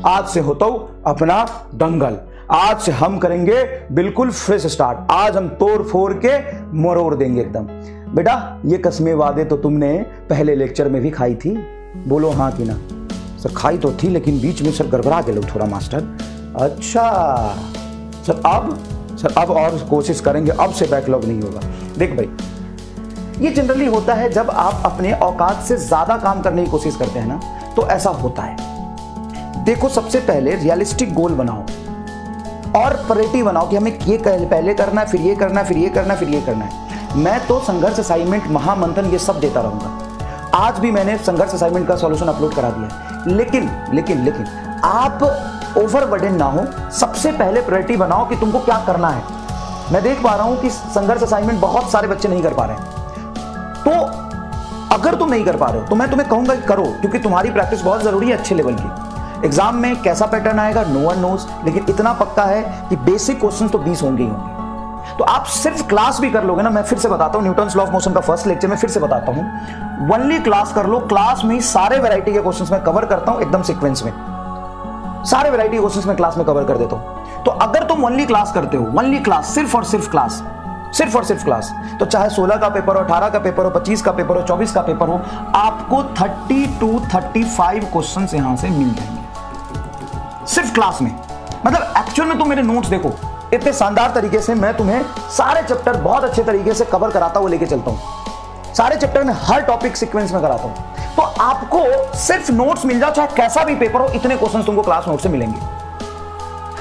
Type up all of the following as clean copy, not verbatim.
आज से होता अपना दंगल, आज से हम करेंगे बिल्कुल फ्रेश स्टार्ट। आज हम तोड़ फोड़ के मरोड़ देंगे एकदम। बेटा ये कस्में वादे तो तुमने पहले लेक्चर में भी खाई थी, बोलो हाँ कि ना। सर खाई तो थी लेकिन बीच में सर गड़बड़ा गए लोग थोड़ा मास्टर। अच्छा सर अब और कोशिश करेंगे, अब से बैकलॉग नहीं होगा। देख भाई ये जनरली होता है जब आप अपने औकात से ज्यादा काम करने की कोशिश करते हैं ना, तो ऐसा होता है। देखो सबसे पहले रियलिस्टिक गोल बनाओ और प्रायोरिटी बनाओ कि हमें ये पहले करना है, फिर ये करना है, फिर ये करना है, फिर ये करना है। मैं तो संघर्ष असाइनमेंट, महामंथन ये सब देता रहूंगा। आज भी मैंने संघर्ष असाइनमेंट का सॉल्यूशन अपलोड करा दिया है। लेकिन आप ओवरबर्डन ना हो। सबसे पहले प्रायोरिटी बनाओ कि तुमको क्या करना है। मैं देख पा रहा हूं कि संघर्ष असाइनमेंट बहुत सारे बच्चे नहीं कर पा रहे हैं, तो अगर तुम नहीं कर पा रहे हो तो मैं तुम्हें कहूंगा कि करो, क्योंकि तुम्हारी प्रैक्टिस बहुत जरूरी है अच्छे लेवल की। एग्जाम में कैसा पैटर्न आएगा नो वन नोज, लेकिन इतना पक्का है कि बेसिक क्वेश्चन तो 20 होंगे ही होंगे। तो आप सिर्फ क्लास भी कर लोगे ना, मैं फिर से बताता हूं, न्यूटन्स लॉ ऑफ मोशन का फर्स्ट लेक्चर में फिर से बताता हूं, ओनली क्लास कर लो। क्लास में ही सारे वैरायटी के क्वेश्चंस मैं कवर करता हूं एकदम सीक्वेंस में, सारे वैरायटी के क्वेश्चंस मैं क्लास में कवर कर देता हूं। तो अगर तुम ओनली क्लास करते हो, ओनली क्लास, सिर्फ और सिर्फ क्लास, तो चाहे 16 का पेपर हो, 18 का पेपर हो, 25 का पेपर हो, 24 का पेपर हो, आपको 30 to 35 क्वेश्चंस यहां से मिल जाएंगे सिर्फ क्लास में। मतलब एक्चुअल में तुम मेरे नोट्स देखो, इतने शानदार तरीके से मैं तुम्हें सारे चैप्टर बहुत अच्छे तरीके से कवर कराता हुआ लेके चलता हूं। सारे चैप्टर में हर टॉपिक सीक्वेंस में कराता हूं। तो आपको सिर्फ नोट्स मिल जाओ, चाहे कैसा भी पेपर हो, इतने क्वेश्चन तुमको क्लास नोट से मिलेंगे।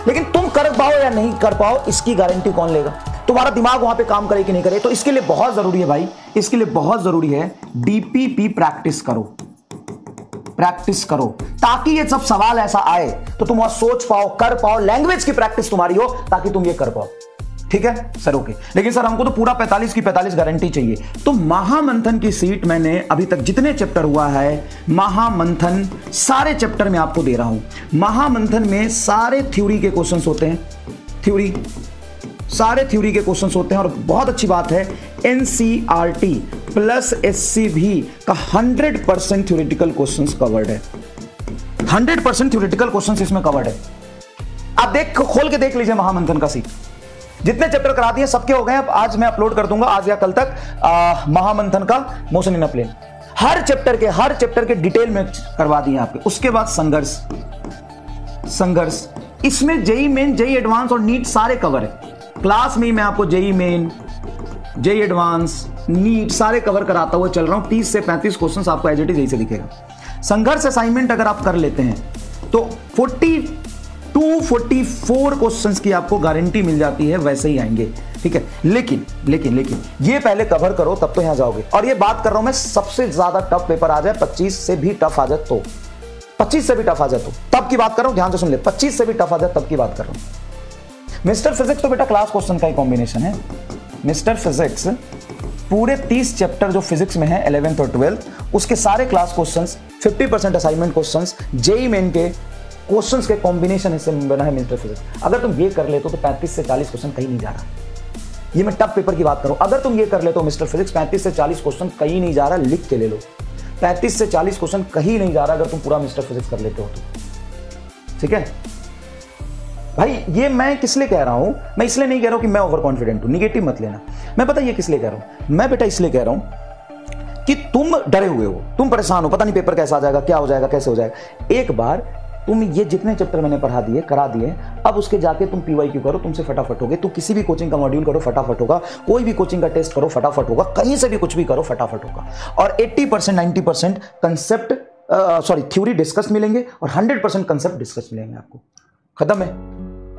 लेकिन तुम कर पाओ या नहीं कर पाओ इसकी गारंटी कौन लेगा? तुम्हारा दिमाग वहां पे काम करे कि नहीं करे। तो इसके लिए बहुत जरूरी है भाई, इसके लिए बहुत जरूरी है डीपीपी प्रैक्टिस करो, ताकि ये सब सवाल ऐसा आए तो तुम वहां सोच पाओ, कर पाओ, लैंग्वेज की प्रैक्टिस तुम्हारी हो ताकि तुम ये कर पाओ। ठीक है सर, ओके। लेकिन सर हमको तो पूरा 45 की 45 गारंटी चाहिए। तो महामंथन की सीट मैंने अभी तक जितने चैप्टर हुआ है, महामंथन सारे चैप्टर में आपको दे रहा हूं। महामंथन में सारे थ्योरी के क्वेश्चंस होते हैं, सारे थ्योरी के क्वेश्चंस होते हैं। और बहुत अच्छी बात है, एनसीईआरटी प्लस एससीबी का 100% थ्योरेटिकल क्वेश्चंस कवर्ड है। 100% थ्योरेटिकल क्वेश्चंस इसमें कवर्ड है। आप खोल के देख लीजिए महामंथन का सीट, जितने चैप्टर करा दिए सबके हो गए। अब आज मैं अपलोड कर दूंगा, आज या कल तक, महामंथन का मोशन इन अ प्लेन हर चैप्टर के डिटेल में करवा दिए आपके। उसके बाद संघर्ष, इसमें जेई मेन, जेई एडवांस और नीट सारे कवर है। क्लास में मैं आपको JEE Main, JEE advance, NEET सारे कवर कराता हुआ चल रहा हूं। 30 से 35 क्वेश्चंस आपको एज इट इज यही से दिखेगा। संघर्ष असाइनमेंट अगर आप कर लेते हैं तो 42-44 क्वेश्चंस की आपको गारंटी मिल जाती है, वैसे ही आएंगे। ठीक है, लेकिन ये पहले कवर करो तब तो यहां जाओगे। और ये बात कर रहा हूं मैं, सबसे ज्यादा टफ पेपर आ जाए, 25 से भी टफ आ जाए तो, 25 से भी टफ आ जाए तो तब की बात कर रहा हूं, ध्यान से सुन ले। 25 से भी टफ आ जाए तब की बात कर रहा हूं। मिस्टर फिजिक्स तो बेटा क्लास क्वेश्चन का ही कॉम्बिनेशन है। मिस्टर फिजिक्स पूरे 30 चैप्टर जो फिजिक्स में है 11th और 12th, उसके सारे class questions, 50% assignment questions, JEE Main के क्वेश्चंस के कॉम्बिनेशन से बना है मिस्टर फिजिक्स। अगर तुम ये कर ले तो 35 से 40 क्वेश्चन कहीं नहीं जा रहा। ये मैं टफ पेपर की बात करूं, अगर तुम ये कर ले तो मिस्टर फिजिक्स 35 से 40 क्वेश्चन कहीं नहीं जा रहा, लिख के ले लो। 35 से 40 क्वेश्चन कहीं नहीं जा रहा अगर तुम पूरा मिस्टर फिजिक्स कर लेते हो तो। ठीक है भाई, ये मैं किस लिए कह रहा हूं? मैं इसलिए नहीं कह रहा हूं कि मैं ओवर कॉन्फिडेंट हूं, निगेटिव मत लेना। मैं पता ये किस लिए कह रहा हूं? मैं बेटा इसलिए कह रहा हूं कि तुम डरे हुए हो, तुम परेशान हो, पता नहीं पेपर कैसा आ जाएगा, क्या हो जाएगा, कैसे हो जाएगा। एक बार तुम ये जितने चैप्टर मैंने पढ़ा दिए, करा दिए, अब उसके जाके तुम पीवाईक्यू करो, तुमसे फटाफट होगे। तुम किसी भी कोचिंग का मॉड्यूल करो, फटाफट होगा। कोई भी कोचिंग का टेस्ट करो, फटाफट होगा। कहीं से भी कुछ भी करो, फटाफट होगा। और 80% 90% कंसेप्ट थ्योरी डिस्कस मिलेंगे और 100% कंसेप्ट डिस्कस मिलेंगे आपको। खत्म है।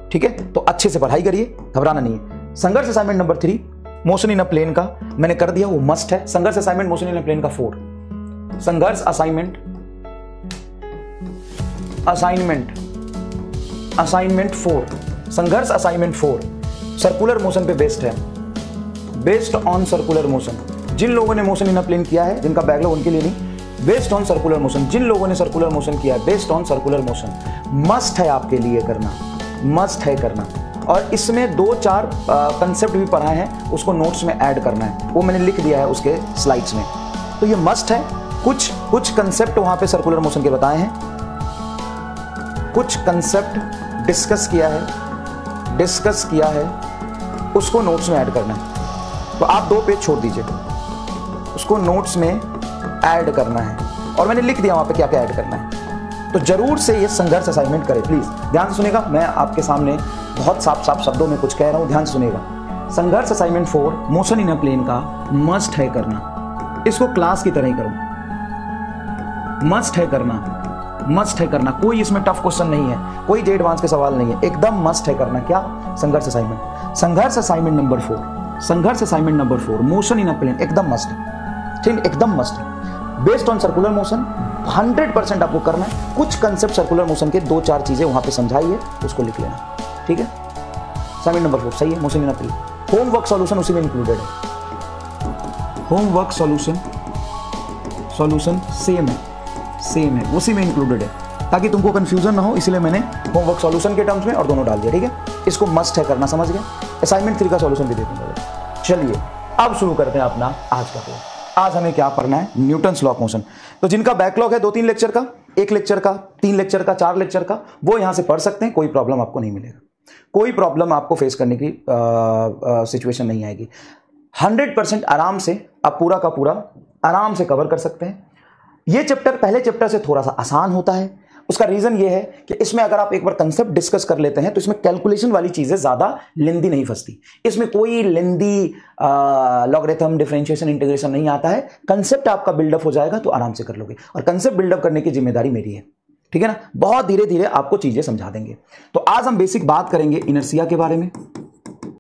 ठीक है, तो अच्छे से पढ़ाई करिए, घबराना नहीं है। Sangharsh assignment number 3 motion in a plane का मैंने कर दिया, वो मस्ट है। Sangharsh assignment motion in a plane का 4, Sangharsh assignment 4, Sangharsh assignment 4 circular motion पे बेस्ड है, बेस्ड ऑन सर्कुलर मोशन। जिन लोगों ने मोशन इन अ प्लेन किया है, जिनका बैकलॉग, उनके लिए नहीं, बेस्ड ऑन सर्कुलर मोशन। जिन लोगों ने सर्कुलर मोशन किया है, based on circular motion, must है आपके लिए करना, मस्ट है करना। और इसमें 2-4 कंसेप्ट भी पढ़ाए हैं, उसको नोट्स में ऐड करना है, वो मैंने लिख दिया है उसके स्लाइड्स में। तो ये मस्ट है। कुछ कंसेप्ट वहां पे सर्कुलर मोशन के बताए हैं, कुछ कंसेप्ट डिस्कस किया है, उसको नोट्स में ऐड करना है। तो आप 2 पेज छोड़ दीजिए, उसको नोट्स में ऐड करना है, और मैंने लिख दिया वहां पे क्या क्या ऐड करना है। तो जरूर से ये संघर्ष असाइनमेंट करें, प्लीज ध्यान से सुनेगा। मैं आपके सामने बहुत साफ शब्दों में कुछ कह रहा हूं, ध्यान से सुनेगा। Sangharsh assignment 4 motion in a plane का मस्ट है करना। इसको क्लास की तरह ही करो, मस्ट है करना। कोई इसमें टफ क्वेश्चन नहीं है, कोई एडवांस के सवाल नहीं है, एकदम मस्ट है करना। क्या? Sangharsh assignment. Sangharsh assignment number 4 motion in a plane एकदम मस्ट है, ठीक, एकदम मस्ट है। बेस्ड ऑन सर्कुलर मोशन 100% आपको करना है। कुछ कंसेप्ट सर्कुलर मोशन के 2-4 चीजें वहां पे समझाई है, उसको लिख लेना, ठीक है। असाइनमेंट नंबर 4 सही है, motion in a plane. Homework solution उसी में इंक्लूडेड है, होमवर्क सॉल्यूशन सेम है, उसी में इंक्लूडेड है, ताकि तुमको कंफ्यूजन ना हो, इसलिए मैंने होमवर्क सॉल्यूशन के टर्म्स में और दोनों डाल दिया, ठीक है। इसको मस्ट है करना, समझ गए। असाइनमेंट 3 का सॉल्यूशन भी दे दूंगा। चलिए अब शुरू करते हैं अपना आज का कोर्स। आज हमें क्या पढ़ना है? Newton's law of motion. तो जिनका बैकलॉग है 2-3 लेक्चर का, 1 लेक्चर का, 3 लेक्चर का, 4 लेक्चर का, वो यहां से पढ़ सकते हैं, कोई प्रॉब्लम आपको नहीं मिलेगा, कोई प्रॉब्लम आपको फेस करने की सिचुएशन नहीं आएगी। 100% आराम से आप पूरा का पूरा आराम से कवर कर सकते हैं। ये चैप्टर पहले चैप्टर से थोड़ा सा आसान होता है। उसका रीजन ये है कि इसमें अगर आप एक बार कंसेप्ट डिस्कस कर लेते हैं तो इसमें कैलकुलेशन वाली चीजें ज्यादा लेंदी नहीं फंसती। इसमें कोई लेंदी लॉगरिथम, डिफरेंशिएशन, इंटीग्रेशन नहीं आता है। कंसेप्ट आपका बिल्डअप हो जाएगा तो आराम से कर लोगे, और कंसेप्ट बिल्डअप करने की जिम्मेदारी मेरी है, ठीक है ना। बहुत धीरे धीरे आपको चीजें समझा देंगे। तो आज हम बेसिक बात करेंगे इनर्शिया के बारे में।